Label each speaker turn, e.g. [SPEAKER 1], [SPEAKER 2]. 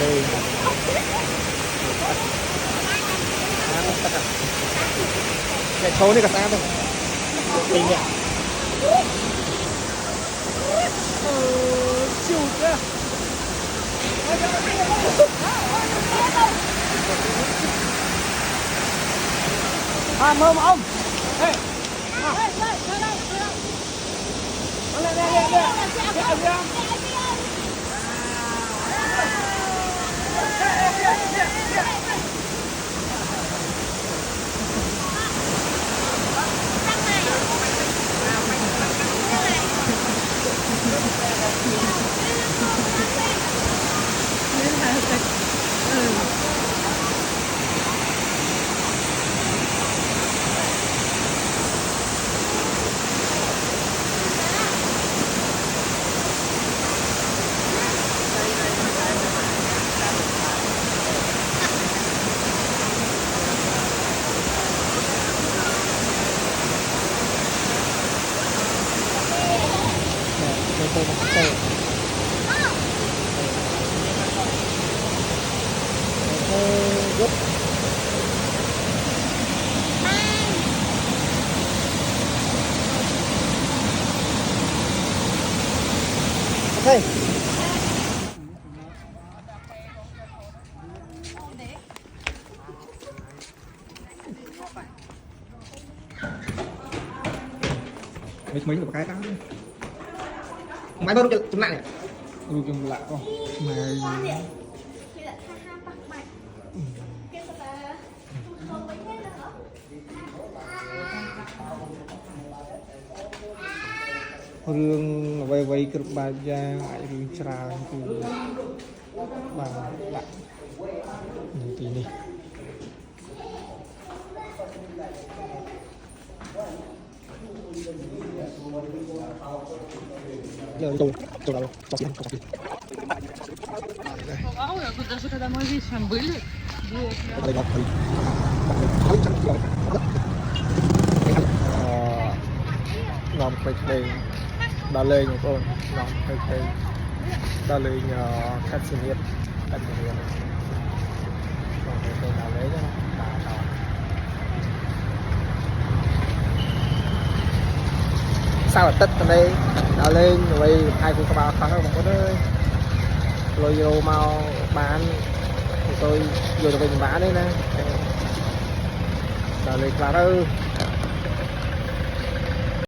[SPEAKER 1] lên mẹ số đi cả sao thôi tình nhỉ chịu chưa mơ mà ông hey. Hey. Mấy cái đó máy bao nhiêu chấm lại này đủ chấm lại không mà rương vây vây cực ba giang ai rương trà từ bằng lại như tí này giờ tôi đâu cho chị
[SPEAKER 2] даже когда мы вечером были,
[SPEAKER 1] ngon phải đây đào lên của con ngon phải đây đào lên cắt xịn hết cắt xịn hết còn phải đào lấy cho nó đào sao là tích ở đây đào lên rồi hai cô ba thắng rồi có đấy rồi vô mau bán tôi vô được mình bán đấy nè đào lên là đâu